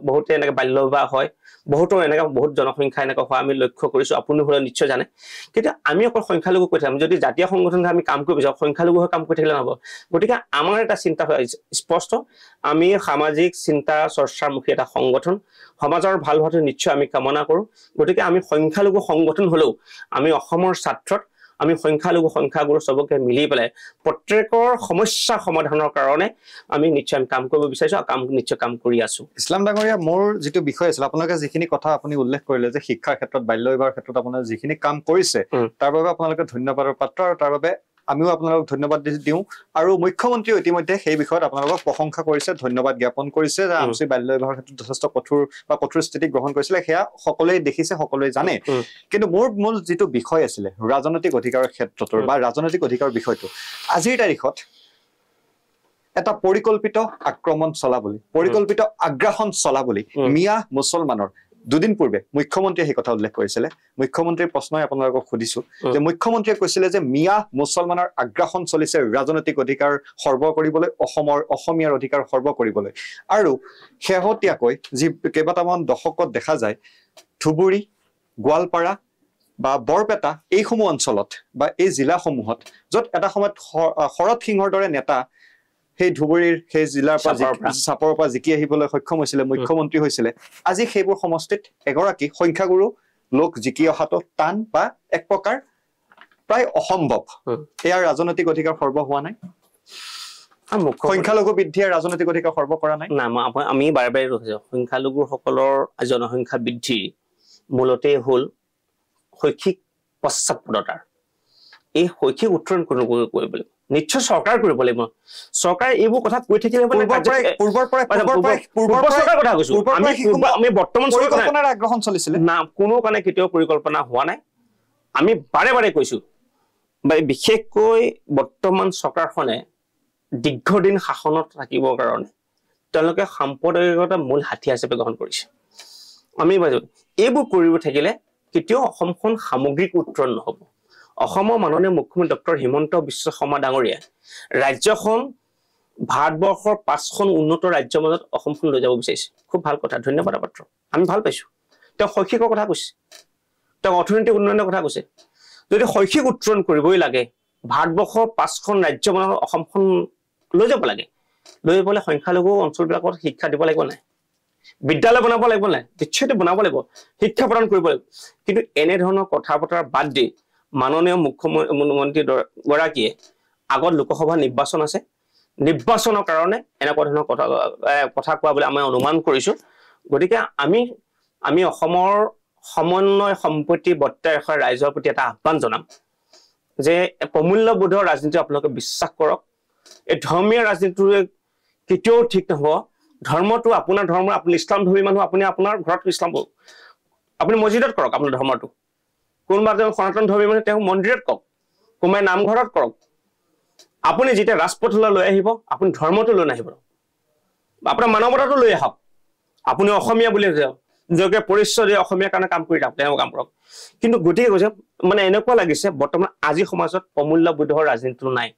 বহুতে এনেকৈ বাল্য বিবাহ হয় বহুতৰ এনেকৈ বহুত জনসংখ্যা এনেকৈ হয় আমি লক্ষ্য কৰিছো আপুনি হলে নিশ্চয় জানে কিন্তু আমি অকল সংখ্যালঘু কৈ থাকিম যদি জাতীয় সংগঠনত আমি কাম কৰিব যাওঁ সংখ্যালঘু হৈ কাম কৰি থাকিলে নহব গতিকে আমাৰ এটা চিন্তা স্পষ্ট আমি সামাজিক চিন্তা চৰ্চামুখী এটা সংগঠন সমাজৰ ভাল হোৱাটো নিশ্চয় আমি কামনা কৰো গতিকে আমি সংখ্যালঘু সংগঠন হলেও আমি অসমৰ ছাত্ৰত আমি সংখ্যাগুৰু সবকে মিলি পেলাই প্ৰত্যেকৰ সমস্যা সমাধানৰ কাৰণে আমি নিশ্চয় কাম কৰিব বিচাৰিছো আৰু নিশ্চয় কাম কৰি আছো ইছলাম ডাঙৰীয়া মোৰ যেটো বিষয় আছিল আপোনালোকে যিখিনি কথা আপুনি উল্লেখ কৰিলে যে শিক্ষাৰ ক্ষেত্ৰত বাল্য বিবাহৰ ক্ষেত্ৰত আপোনালোকে যিখিনি কাম কৰিছে তাৰ বাবে আপোনালোকে ধন্যবাদৰ পাত্ৰ আৰু তাৰ বাবে আমিও আপোনালোকক ধন্যবাদ দিওঁ আৰু মুখ্যমন্ত্ৰীয়ে ইতিমধ্যে সেই বিষয়ত আপোনালোকক প্ৰশংসা কৰিছে ধন্যবাদ জ্ঞাপন কৰিছে যে আমচুই বাল্য বিবাহৰ ক্ষেত্ৰত যথেষ্ট কঠোৰ স্থিতি গ্ৰহণ কৰিছিলে সেয়া সকলোৱে দেখিছে সকলোৱে জানে কিন্তু মোৰ মূল যেটো বিষয় আছিল ৰাজনৈতিক অধিকাৰৰ ক্ষেত্ৰতৰ বা ৰাজনৈতিক অধিকাৰৰ বিষয়টো আজিৰ তাৰিখত এটা পৰিকল্পিত আক্ৰমণ চলা বুলি পৰিকল্পিত আগ্ৰাসন চলা বুলি মিয়া মুছলমানৰ দুদিন পূৰ্বে মুখ্যমন্ত্ৰীয়ে এই কথা উল্লেখ কৰিছিলে মুখ্যমন্ত্ৰীৰ প্ৰশ্নই আপোনালোকক সুধিছো যে মুখ্যমন্ত্ৰীয়ে কৈছিলে যে মিয়া মুছলমানৰ আগ্ৰাসন চলিছে ৰাজনৈতিক অধিকাৰ সৰ্ব কৰিবলৈ অসমীয়াৰ অধিকাৰ সৰ্ব কৰিবলৈ আৰু শেহতীয়াকৈ যি কেইবাটামান দশকত দেখা যায় ধুবুৰী গোৱালপাৰা বা বৰপেটা এইসমূহ অঞ্চলত বা এই জিলাসমূহত য'ত এটা সময়ত শৰৎ সিংহৰ দৰে নেতা সেই ধুবুৰীৰ সেই জিলাৰ চাপৰ পৰা জিকি আহিবলৈ সক্ষম হৈছিলে মুখ্যমন্ত্ৰী হৈছিলে আজি সেইবোৰ সমষ্টিত এগৰাকী সংখ্যাগুৰু লোক জিকি অহাটো টান বা এক প্ৰকাৰ প্ৰায় অসম্ভৱ ইয়াৰ ৰাজনৈতিক অধিকাৰ সৰ্ব হোৱা নাই সংখ্যালঘু বৃদ্ধিয়ে ৰাজনৈতিক অধিকাৰ সৰ্ব কৰা নাই আমি বাৰে বাৰে কৈছো সংখ্যালঘুসকলৰ জনসংখ্যা বৃদ্ধি মূলতে হ'ল শৈক্ষিক পশ্চাৎপদতাৰ এই শৈক্ষিক উত্তৰণ কৰিব লাগিব নিশ্চয় চৰকাৰ কৰিব লাগিব চৰকাৰে এইবোৰ কথা কৈ থাকিলে আমি বৰ্তমান পৰিকল্পনাৰ আগ্ৰহণ চলিছিলে না কোনো কাৰণে কেতিয়াও পৰিকল্পনা হোৱা নাই আমি বাৰে বাৰে কৈছো বিশেষকৈ বৰ্তমান চৰকাৰখনে দীৰ্ঘদিন শাসনত থাকিবৰ কাৰণে তেওঁলোকে সাম্প্ৰদায়িকতা মূল হাতিয়াৰ হিচাপে গ্ৰহণ কৰিছে আমি এইবোৰ কৰিব থাকিলে কেতিয়াও অসমখন সামগ্ৰিক উত্তৰণ নহ'ব অসমৰ মাননীয় মুখ্যমন্ত্ৰী ডক্টৰ হিমন্ত বিশ্ব শৰ্মা ডাঙৰীয়াই ৰাজ্যখন ভাৰতবৰ্ষৰ 5খন উন্নত ৰাজ্যৰ মাজত অসমখন লৈ যাব বিচাৰিছে খুব ভাল কথা ধন্যবাদ পাত্ৰ আমি ভাল পাইছো তেওঁ শৈক্ষিকৰ কথা কৈছে তেওঁ অৰ্থনৈতিক উন্নয়নৰ কথা কৈছে যদি শৈক্ষিক উত্তৰণ কৰিবই লাগে ভাৰতবৰ্ষৰ 5খন ৰাজ্য মাজত অসমখন লৈ যাব লাগে লৈ যাবলৈ সংখ্যালঘু অঞ্চলবিলাকত শিক্ষা দিব লাগিব নাই বিদ্যালয় বনাব লাগিব নাই নিশ্চয়তে বনাব লাগিব শিক্ষা প্ৰদান কৰিব লাগিব কিন্তু এনেধৰণৰ কথা বতৰা বাদ দি মাননীয় মুখ্যমন্ত্ৰী গৰাকীয়ে আগত লোকসভা নিৰ্বাচন আছে নিৰ্বাচনৰ কাৰণে এনেকুৱা ধৰণৰ কথা কোৱা বুলি আমি অনুমান কৰিছো গতিকে আমি অসমৰ সমন্বয় সম্পত্তি বৰ্তাই ৰখা ৰাইজৰ প্ৰতি এটা আহ্বান জনাম যে প্ৰমূল্যবোধৰ ৰাজনীতি আপোনালোকে বিশ্বাস কৰক এই ধৰ্মীয় ৰাজনীতিটোৱে কেতিয়াও ঠিক নহ'ব ধৰ্মটো আপোনাৰ ধৰ্ম আপুনি ইছলাম ধৰ্মী মানুহ আপুনি আপোনাৰ ঘৰত ইছলাম আপুনি মছজিদত কৰক আপোনাৰ ধৰ্মটো কোনোবা এজন সনাতন ধৰ্মী মানুহ তেওঁ মন্দিৰত কৰক কোনোবাই নামঘৰত কৰক আপুনি যেতিয়া ৰাজপথলৈ লৈ আহিব আপুনি ধৰ্মটো লৈ নাহিব আপোনাৰ মানৱতাটো লৈ আহক আপুনি অসমীয়া বুলি নিজকে পৰিচয় দিয়ে অসমীয়াৰ কাৰণে কাম কৰি যাওক তেওঁ কাম কৰক কিন্তু গতিকে কৈছে মানে এনেকুৱা লাগিছে বৰ্তমান আজি সমাজত প্ৰমূল্যবোধৰ ৰাজনীতিটো নাই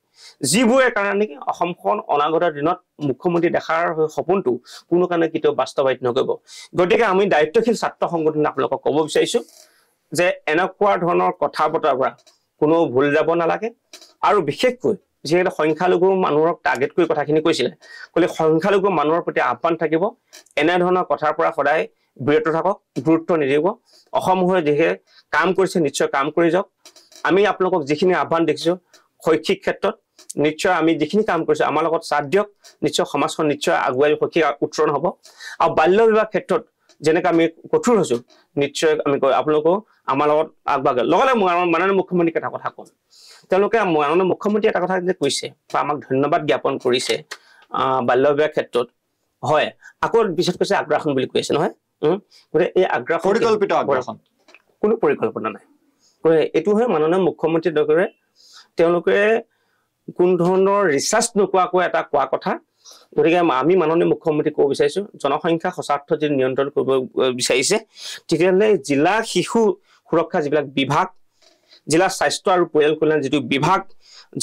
যিবোৰে কাৰণে নেকি অসমখন অনাগত দিনত মুখ্যমন্ত্ৰী দেখাৰ সপোনটো কোনো কাৰণে কেতিয়াও বাস্তৱায়িত নকৰিব গতিকে আমি দায়িত্বশীল ছাত্ৰ সংগঠনে আপোনালোকক ক'ব বিচাৰিছো যে এনেকুৱা ধৰণৰ কথা বতৰাৰ পৰা কোনো ভুল যাব নালাগে আৰু বিশেষকৈ যিহেতু সংখ্যালঘু মানুহক টাৰ্গেট কৰি কথাখিনি কৈছিলে ক'লে সংখ্যালঘু মানুহৰ প্ৰতি আহ্বান থাকিব এনেধৰণৰ কথাৰ পৰা সদায় বিৰত থাকক গুৰুত্ব নিদিব অসম হৈ যিহে কাম কৰিছে নিশ্চয় কাম কৰি যাওক আমি আপোনালোকক যিখিনি আহ্বান দেখিছো শৈক্ষিক ক্ষেত্ৰত নিশ্চয় আমি যিখিনি কাম কৰিছো আমাৰ লগত সাথ দিয়ক নিশ্চয় সমাজখন নিশ্চয় আগুৱাই শৈক্ষিক উত্তৰণ হ'ব আৰু বাল্য বিবাহ ক্ষেত্ৰত যেনেকৈ আমি কঠোৰ হৈছো নিশ্চয় আমি আপোনালোকো আমাৰ লগত আগবাঢ়ে লগতে মাননীয় মুখ্যমন্ত্ৰীক এটা কথা কম তেওঁলোকে মাননীয় মুখ্যমন্ত্ৰী এটা কথা যে কৈছে বা আমাক ধন্যবাদ জ্ঞাপন কৰিছে বাল্য বিবাহ ক্ষেত্ৰত হয় আকৌ পিছত কৈছে আগ্ৰাসন বুলি কৈ আছে নহয় গতিকে এই আগ্ৰাসন পৰিকল্পিত আগ্ৰাসন কোনো পৰিকল্পনা নাই এইটো হয় মাননীয় মুখ্যমন্ত্ৰী ডক্টৰে তেওঁলোকে কোন ধৰণৰ ৰিচাৰ্চ নোকোৱাকৈ এটা কোৱা কথা গতিকে আমি মাননীয় মুখ্যমন্ত্ৰী ক'ব বিচাৰিছো জনসংখ্যা সঁচাৰ্থ যদি নিয়ন্ত্ৰণ কৰিব বিচাৰিছে তেতিয়াহ'লে জিলা শিশু সুৰক্ষা যিবিলাক বিভাগ জিলা স্বাস্থ্য আৰু পৰিয়াল কল্যাণ যিটো বিভাগ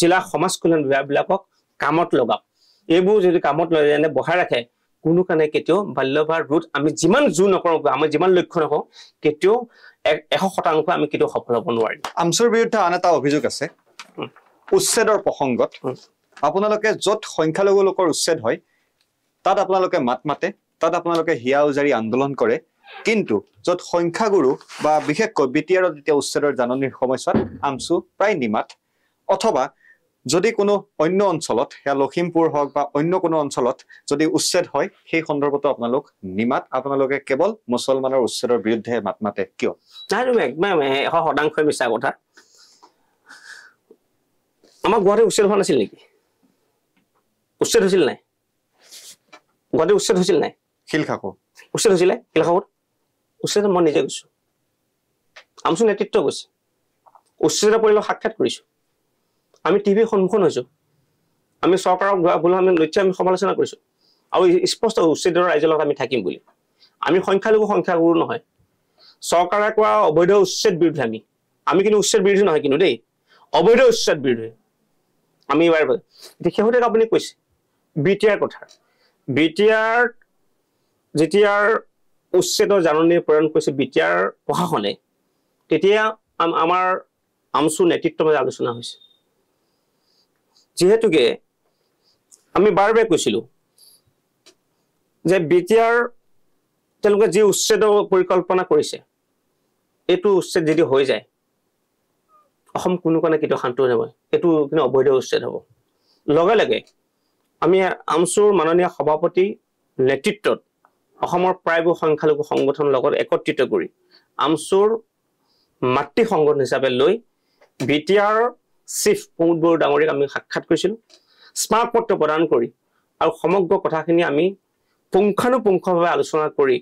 জিলা সমাজ কল্যাণ বিভাগবিলাকক কামত লগাওক এইবোৰ যদি কামত লৈ এনে বহাই ৰাখে কোনো কাৰণে কেতিয়াও বাল্য বিবাহ ৰোধ আমি যিমান জোৰ নকৰোঁ আমি যিমান লক্ষ্য নকৰোঁ কেতিয়াও 100% আমি কেতিয়াও সফল হ'ব নোৱাৰিম আমছুৰ বিৰুদ্ধে আন এটা অভিযোগ আছে উচ্ছেদৰ প্ৰসংগত আপোনালোকে য'ত সংখ্যালঘু লোকৰ উচ্ছেদ হয় তাত আপোনালোকে মাত মাতে তাত আপোনালোকে হিয়া উজাৰি আন্দোলন কৰে কিন্তু য'ত সংখ্যাগুৰু বা বিশেষকৈ বিটিআৰত যেতিয়া উচ্ছেদৰ জাননীৰ সময়ছোৱাত আমছু প্ৰায় নিমাত অথবা যদি কোনো অন্য অঞ্চলত সেয়া লখিমপুৰ হওক বা অন্য কোনো অঞ্চলত যদি উচ্ছেদ হয় সেই সন্দৰ্ভতো আপোনালোক নিমাত আপোনালোকে কেৱল মুছলমানৰ উচ্ছেদৰ বিৰুদ্ধে মাত মাতে কিয় নাই তুমি একদম 100% মিছা কথা আমাৰ গুৱাহাটী উচ্ছেদ হোৱা নাছিল নেকি উচ্ছেদ হৈছিল নাই গুৱাহাটী উচ্ছেদ হৈছিল নাই শিলখাকো উচ্ছেদ হৈছিলে শিলখাকোত উচ্ছেদ মই নিজে গৈছো আমছু নেতৃত্ব গৈছে উচ্ছেদৰ পৰিয়ালক সাক্ষাৎ কৰিছো আমি টিভিৰ সন্মুখীন হৈছো আমি চৰকাৰক ভুল আমি নিশ্চয় আমি সমালোচনা কৰিছো আৰু স্পষ্ট উচ্ছেদৰ ৰাইজৰ লগত আমি থাকিম বুলি আমি সংখ্যাগুৰু নহয় চৰকাৰে কোৱা অবৈধ উচ্ছেদ বিৰুদ্ধে আমি কিন্তু উচ্ছেদ বিৰোধী নহয় কিন্তু দেই অবৈধ উচ্ছেদ বিৰোধী আমি এবাৰ শেহতীয়াকৈ আপুনি কৈছে বিটিআৰ কথা বিটিআৰ যেতিয়াৰ উচ্ছেদৰ জাননী প্ৰেৰণ কৰিছে বিটিআৰ প্ৰশাসনে তেতিয়া আমাৰ আমচুৰ নেতৃত্বৰ মাজত আলোচনা হৈছে যিহেতুকে আমি বাৰে বাৰে কৈছিলোঁ যে বিটিআৰ তেওঁলোকে যি উচ্ছেদ পৰিকল্পনা কৰিছে এইটো উচ্ছেদ যদি হৈ যায় অসম কোনো কাৰণে কেতিয়াও শান্ত নহয় এইটো কিন্তু অবৈধ উচ্ছেদ হ'ব লগে লগে আমি আমচুৰ মাননীয় সভাপতি নেতৃত্বত অসমৰ প্ৰায়বোৰ সংখ্যালঘু সংগঠনৰ লগত একত্ৰিত কৰি আমচুৰ মাতৃ সংগঠন হিচাপে লৈ বিটিআৰ চিফ প্ৰমোদ বড়ো ডাঙৰীয়াক আমি সাক্ষাৎ কৰিছিলোঁ স্মাৰকপত্ৰ প্ৰদান কৰি আৰু সমগ্ৰ কথাখিনি আমি পুংখানুপুংখভাৱে আলোচনা কৰি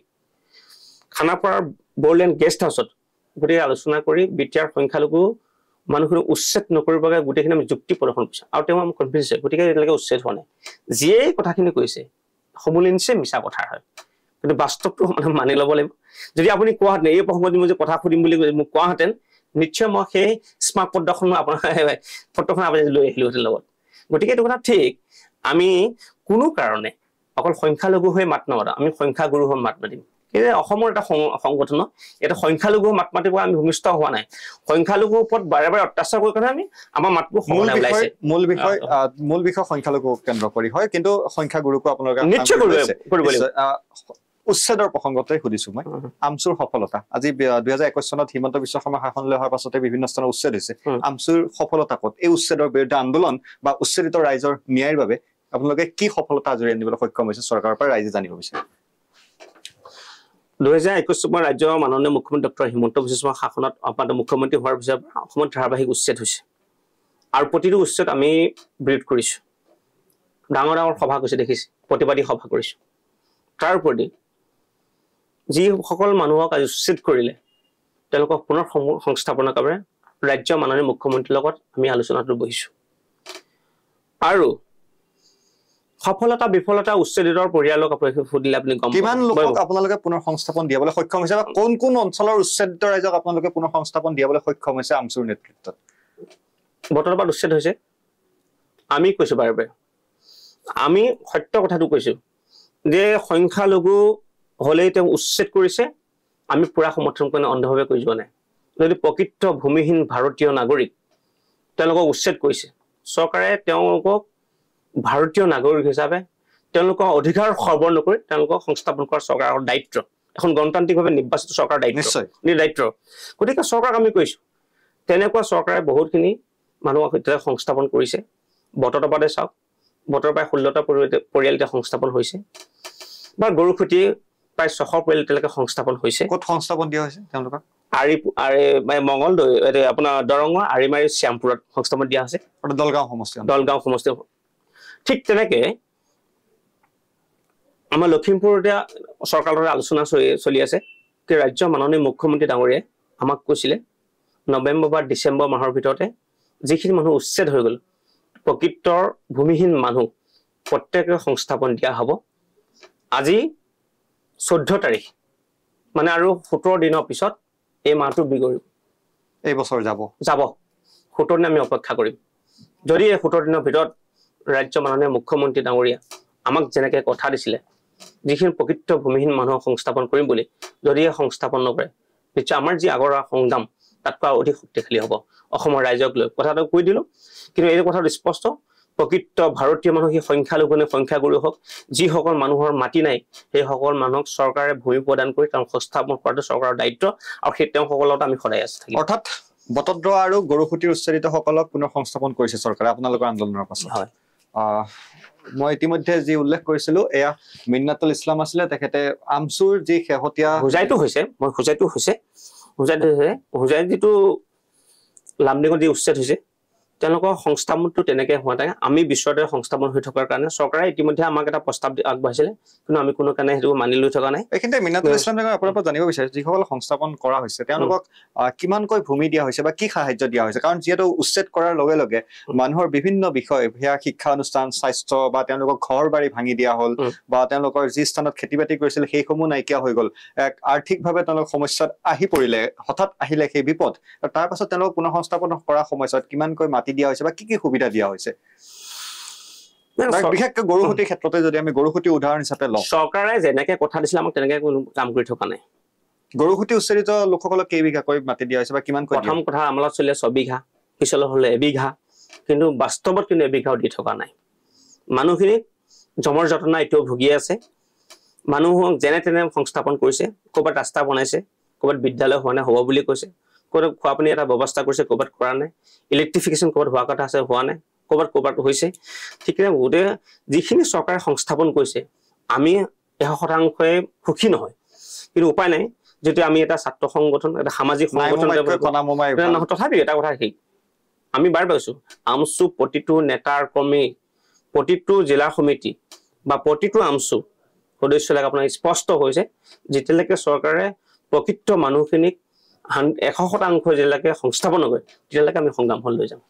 খানাপাৰাৰ বড়োলেণ্ড গেষ্ট হাউচত গোটেই আলোচনা কৰি বিটিআৰ সংখ্যালঘু মানুহখিনি উচ্ছেদ নকৰিবগে গোটেইখিনি আমি যুক্তি প্ৰদৰ্শন কৰিছোঁ আৰু তেওঁ আমি কনফিউজ হৈছে গতিকে এতিয়ালৈকে উচ্ছেদ হোৱা নাই যিয়েই কথাখিনি কৈছে সমূলিঞ্চে মিছা কথা হয় কিন্তু বাস্তৱটো মানে মানি ল'ব লাগিব যদি আপুনি কোৱাহেঁতেন এই প্ৰসংগত মই যে কথা সুধিম বুলি মোক কোৱাহেঁতেন নিশ্চয় মই সেই স্মাৰক পত্ৰখন আপোনাৰ ফটোখন আপুনি লৈ আহিলোহেঁতেন লগত গতিকে এইটো কথা ঠিক আমি কোনো কাৰণে অকল সংখ্যালঘু হৈ মাত নামাতো আমি সংখ্যাগুৰু হৈ মাত মাতিম কিন্তু অসমৰ এটা সংগঠন এটা সংখ্যালঘু মাত মাতিব আমি ভূমিষ্ঠ হোৱা নাই সংখ্যালঘুৰ ওপৰত বাৰে বাৰে অত্যাচাৰ কৰি কাৰণে আমি আমাৰ মাতবোৰ সমানে ওলাইছে মূল বিষয় সংখ্যালঘু কেন্দ্ৰ কৰি হয় কিন্তু সংখ্যাগুৰুকো আপোনালোকে নিশ্চয় কৰিব লাগিব উচ্ছেদৰ প্ৰসংগতে সুধিছো মই আমচুৰ সফলতা আজি 2021 চনত হিমন্ত বিশ্ব শৰ্মা শাসনলৈ অহাৰ পাছতে বিভিন্ন স্থানত উচ্ছেদ হৈছে আমচুৰ সফলতা ক'ত এই উচ্ছেদৰ বিৰুদ্ধে আন্দোলন বা উচ্ছেদিত ৰাইজৰ ন্যায়ৰ বাবে আপোনালোকে কি সফলতা আজৰি আনিবলৈ সক্ষম হৈছে চৰকাৰৰ পৰা ৰাইজে জানিব বিচাৰে 2021 চনত ৰাজ্যৰ মাননীয় মুখ্যমন্ত্ৰী ডক্টৰ হিমন্ত বিশ্ব শৰ্মা শাসনত অপান্ত মুখ্যমন্ত্ৰী হোৱাৰ পিছত অসমত ধাৰাবাহিক উচ্ছেদ হৈছে আৰু প্ৰতিটো উচ্ছেদ আমি বিৰোধ কৰিছোঁ ডাঙৰ ডাঙৰ সভা কৰিছে দেখিছে প্ৰতিবাদী সভা কৰিছোঁ তাৰ ওপৰতে যিসকল মানুহক আজি উচ্ছেদ কৰিলে তেওঁলোকক পুনৰ সংস্থাপনৰ বাবে ৰাজ্যৰ মাননীয় মুখ্যমন্ত্ৰীৰ লগত আমি আলোচনাটো বহিছোঁ আৰু সফলতা বিফলতা উচ্ছেদিতৰ পৰিয়ালক আপোনালোকে সুধিলে আপুনি গম কিমান লোকক আপোনালোকে পুনৰ সংস্থাপন দিয়াবলৈ সক্ষম হৈছে বা কোন কোন অঞ্চলৰ উচ্ছেদিত ৰাইজক আপোনালোকে পুনৰ সংস্থাপন দিয়াবলৈ সক্ষম হৈছে আমচুৰ নেতৃত্বত বতৰবাদ উচ্ছেদ হৈছে আমি কৈছোঁ বাৰে বাৰে আমি সত্য কথাটো কৈছোঁ যে সংখ্যালঘু হ'লেই তেওঁ উচ্ছেদ কৰিছে আমি পুৰা সমৰ্থন কৰি অন্ধভাৱে কৰি যোৱা নাই যদি প্ৰকৃত ভূমিহীন ভাৰতীয় নাগৰিক তেওঁলোকক উচ্ছেদ কৰিছে চৰকাৰে তেওঁলোকক ভাৰতীয় নাগৰিক হিচাপে তেওঁলোকৰ অধিকাৰ সৰ্বন নকৰি তেওঁলোকক সংস্থাপন কৰা চৰকাৰৰ দায়িত্ব এখন গণতান্ত্ৰিকভাৱে নিৰ্বাচিত চৰকাৰৰ দায়িত্ব গতিকে চৰকাৰক আমি কৈছোঁ তেনেকুৱা চৰকাৰে বহুতখিনি মানুহক এতিয়া সংস্থাপন কৰিছে বতৰবাদে চাওক বতৰবাই 16টা পৰিয়াল এতিয়া সংস্থাপন হৈছে বা গৰুখুটি প্ৰায় 600 পৰিয়াল এতিয়ালৈকে সংস্থাপন হৈছে ক'ত সংস্থাপন দিয়া হৈছে তেওঁলোকক মঙলদৈ আপোনাৰ দৰঙৰ আৰিমাৰী শ্যামপুৰত সংস্থাপন দিয়া হৈছে দলগাঁও সমষ্টি ঠিক তেনেকে আমাৰ লখিমপুৰ এতিয়া চৰকাৰৰ আলোচনা চলি আছে কি ৰাজ্যৰ মাননীয় মুখ্যমন্ত্ৰী ডাঙৰীয়াই আমাক কৈছিলে নৱেম্বৰ বা ডিচেম্বৰ মাহৰ ভিতৰতে যিখিনি মানুহ উচ্ছেদ হৈ গ'ল প্ৰকৃতৰ ভূমিহীন মানুহ প্ৰত্যেকে সংস্থাপন দিয়া হ'ব আজি 14 তাৰিখ মানে আৰু 17 দিনৰ পিছত এই মাহটো বিগৰিব এই বছৰ যাব 17 দিন আমি অপেক্ষা কৰিম যদি এই 17 দিনৰ ভিতৰত ৰাজ্য মাননীয় মুখ্যমন্ত্ৰী ডাঙৰীয়া আমাক যেনেকে কথা দিছিলে যিখিনি প্ৰকৃত ভূমিহীন মানুহক সংস্থাপন কৰিম বুলি যদি সংস্থাপন নকৰে নিশ্চয় আমাৰ যি আগৰ সংগ্ৰাম তাতকৈ অধিক শক্তিশালী হ'ব অসমৰ ৰাইজক লৈ কথাটো কৈ দিলোঁ কিন্তু এই কথাটো স্পষ্ট প্ৰকৃত ভাৰতীয় মানুহ সেই সংখ্যালঘু নে সংখ্যাগুৰু হওক যিসকল মানুহৰ মাটি নাই সেইসকল মানুহক চৰকাৰে ভূমি প্ৰদান কৰি তেওঁ সংস্থাপন কৰাটো চৰকাৰৰ দায়িত্ব আৰু সেই তেওঁসকলৰ লগত আমি সদায় আছো অৰ্থাৎ বটদ্ৰৱা আৰু গৰুখুটিৰ উচ্ছেদিতসকলক পুনৰ সংস্থাপন কৰিছে চৰকাৰে আপোনালোকৰ আন্দোলনৰ পাছত হয় মই ইতিমধ্যে যি উল্লেখ কৰিছিলোঁ এয়া মিন্নাতুল ইছলাম আছিলে তেখেতে আমচুৰ যি শেহতীয়া হোজাই যিটো লামডিঙত যি উচ্ছেদ হৈছে তেওঁলোকৰ সংস্থাপনটো তেনেকৈ হোৱা নাই আমি বিশ্বতে সংস্থাপন হৈ থকাৰ কাৰণে চৰকাৰে ইতিমধ্যে আমাক এটা প্ৰস্তাৱ আগবাঢ়িছিলে কিন্তু আমি কোনো কাৰণে সেইটো মানি লৈ থকা নাই এইখিনিতে মিন্নাতুল ইছলাম আপোনাৰ পৰা জানিব বিচাৰিছোঁ যিসকল সংস্থাপন কৰা হৈছে তেওঁলোকক কিমানকৈ ভূমি দিয়া হৈছে বা কি সাহায্য দিয়া হৈছে কাৰণ যিহেতু উচ্ছেদ কৰাৰ লগে লগে মানুহৰ বিভিন্ন বিষয় সেয়া শিক্ষা অনুষ্ঠান স্বাস্থ্য বা তেওঁলোকক ঘৰ বাৰী ভাঙি দিয়া হ'ল বা তেওঁলোকৰ যি স্থানত খেতি বাতি কৰিছিল সেইসমূহ নাইকিয়া হৈ গ'ল এক আৰ্থিকভাৱে তেওঁলোক সমস্যাত আহি পৰিলে হঠাৎ আহিলে সেই বিপদ আৰু তাৰ পাছত তেওঁলোকক পুনৰ সংস্থাপন কৰা সময়ত কিমানকৈ মাটি দিয়া হৈছে বা কি কি সুবিধা দিয়া হৈছে বিশেষকৈ গৰুসুতিৰ ক্ষেত্ৰতে যদি আমি গৰুসুতি উদাহৰণ হিচাপে লওঁ, চৰকাৰে যেনেকে কথা দিছিলে আমাক তেনেকে কোনো কাম কৰি থকা নাই। গৰুসুতি উচ্চাৰিত লোকসকলক কেইবিঘাকৈ মাটি দিয়া হৈছে বা কিমান? প্ৰথম কথা আমলত চলিলে 6 বিঘা, পিছলৈ হলে 1 বিঘা, কিন্তু বাস্তৱত কিন্তু 1 বিঘাও দি থকা নাই। মানুহখিনিক জমৰ যন্ত্ৰণা এতিয়াও ভুগি আছে। মানুহক যেনে তেনে সংস্থাপন কৰিছে, ক'ৰবাত ৰাস্তা বনাইছে, ক'ৰবাত বিদ্যালয় হোৱা নাই হ'ব বুলি কৈছে, ক'ৰবাত খোৱা পানী এটা ব্যৱস্থা কৰিছে, ক'ৰবাত কৰা নাই, ইলেক্ট্ৰিফিকেশ্যন ক'ৰবাত হোৱা কথা আছে হোৱা নাই, ক'ৰবাত হৈছে। ঠিক নাই, গোটেই যিখিনি চৰকাৰে সংস্থাপন কৰিছে আমি 100% সুখী নহয়, কিন্তু উপায় নাই। যদি আমি এটা ছাত্ৰ সংগঠন, এটা সামাজিক সংগঠন, তথাপিও এটা কথা ঠিক, আমি বাৰ পাইছো আমচু প্ৰতিটো নেতাৰ কৰ্মী, প্ৰতিটো জিলা সমিতি বা প্ৰতিটো আমচু সদস্যবিলাক আপোনাৰ স্পষ্ট হৈছে, যেতিয়ালৈকে চৰকাৰে প্ৰকৃত মানুহখিনিক 100% যেতিয়ালৈকে সংস্থাপন নকৰে তেতিয়ালৈকে আমি সংগ্ৰামখন লৈ যাম।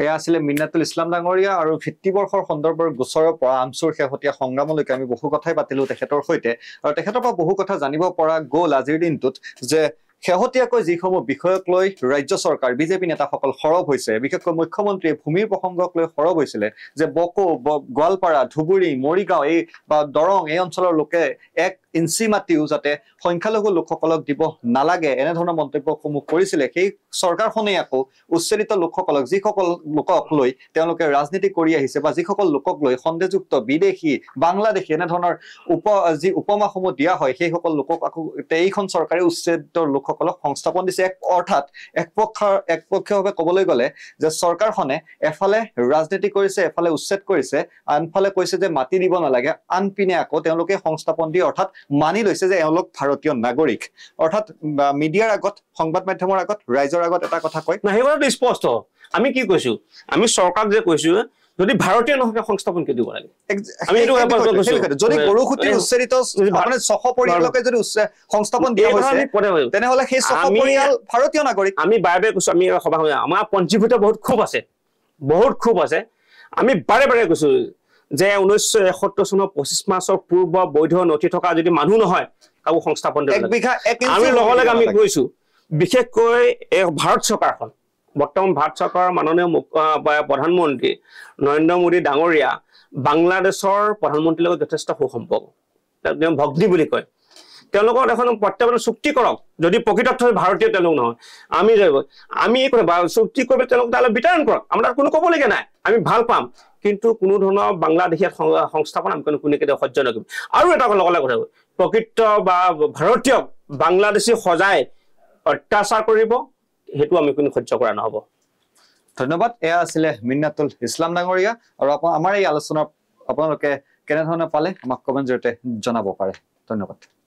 এয়া আছিলে মিন্নাতুল ইছলাম ডাঙৰীয়া আৰু ভিত্তিবৰ্ষৰ সন্দৰ্ভৰ গোচৰৰ পৰা আমচুৰ শেহতীয়া সংগ্ৰামলৈকে আমি বহু কথাই পাতিলো তেখেতৰ সৈতে, আৰু তেখেতৰ পৰা বহু কথা জানিব পৰা গ'ল আজিৰ দিনটোত, যে শেহতীয়াকৈ যিসমূহ বিষয়ক লৈ ৰাজ্য চৰকাৰ বিজেপি নেতাসকল সৰব হৈছে, বিশেষকৈ মুখ্যমন্ত্ৰীয়ে ভূমিৰ প্ৰসংগক লৈ সৰব হৈছিলে, যে বকো, গোৱালপাৰা, ধুবুৰী, মৰিগাঁও এই বা দৰং এই অঞ্চলৰ লোকে 1 ইঞ্চি মাটিও যাতে সংখ্যালঘু লোকসকলক দিব নালাগে এনেধৰণৰ মন্তব্যসমূহ কৰিছিলে। সেই চৰকাৰখনেই আকৌ উচ্ছেদিত লোকসকলক, যিসকল লোকক লৈ তেওঁলোকে ৰাজনীতি কৰি আহিছে বা যিসকল লোকক লৈ সন্দেহযুক্ত বিদেশী, বাংলাদেশী এনেধৰণৰ যি উপমাসমূহ দিয়া হয়, সেইসকল লোকক আকৌ এইখন চৰকাৰে উচ্ছেদিত লোকসকলক সংস্থাপন দিছে। অৰ্থাৎ একপক্ষীয়ভাৱে ক'বলৈ গ'লে যে চৰকাৰখনে এফালে ৰাজনীতি কৰিছে, এফালে উচ্ছেদ কৰিছে, আনফালে কৈছে যে মাটি দিব নালাগে, আনপিনে আকৌ তেওঁলোকে সংস্থাপন দি অৰ্থাৎ মানি লৈছে যে এওঁলোক ভাৰতীয় নাগৰিক। অৰ্থাৎ মিডিয়াৰ আগত, সংবাদ মাধ্যমৰ আগত, ৰাইজৰ আগত এটা কথা কয়, সেইবোৰতো স্পষ্ট। আমি কি কৈছো, আমি চৰকাৰক যে কৈছো যদি ভাৰতীয় নহয় সংস্থাপন কিয় দিব লাগে? যদি গৰুসুতি উচ্চাৰিত 600 পৰিয়ালকে যদি সংস্থাপন দিয়া হৈছে তেনেহলে সেই 600 পৰিয়াল ভাৰতীয় নাগৰিক। আমি বাৰে কৈছো, আমি সভা আমাৰ পঞ্জীভূত বহুত ক্ষোভ আছে। আমি বাৰে কৈছো যে 1971 চনৰ 25 মাৰ্চৰ পূৰ্ব বৈধ নথি থকা যদি মানুহ নহয় কাকো সংস্থাপন দিব লাগে। আমি লগে আমি কৈছো, বিশেষকৈ ভাৰত চৰকাৰখন, বৰ্তমান ভাৰত চৰকাৰৰ মাননীয় প্ৰধানমন্ত্ৰী নৰেন্দ্ৰ মোদী ডাঙৰীয়া বাংলাদেশৰ প্ৰধানমন্ত্ৰীৰ লগত যথেষ্ট সুসম্পৰ্ক, তেওঁ ভগ্নী বুলি কয়। তেওঁলোকৰ এখন প্ৰত্যাৱৰ্তন চুক্তি কৰক, যদি প্ৰকৃতাৰ্থ ভাৰতীয় তেওঁলোক নহয়। আমি চুক্তি কৰিব তেওঁলোক তালৈ বিতৰণ কৰক, আমাৰ কোনো ক'বলগীয়া নাই, আমি ভাল পাম। কিন্তু কোনো ধৰণৰ বাংলাদেশীয় সংস্থাপন আমি কোনো কেতিয়াও সহ্য নকৰিম। আৰু এটা লগলে কথা, প্ৰকৃত বা ভাৰতীয়ক বাংলাদেশী সজাই অত্যাচাৰ কৰিব, সেইটো আমি কোনো সহ্য কৰা নহব। ধন্যবাদ। এয়া আছিলে মিন্নাতুল ইছলাম ডাঙৰীয়া, আৰু আমাৰ এই আলোচনা আপোনালোকে কেনেধৰণে পালে আমাক কমেণ্ট জৰিয়তে জনাব পাৰে। ধন্যবাদ।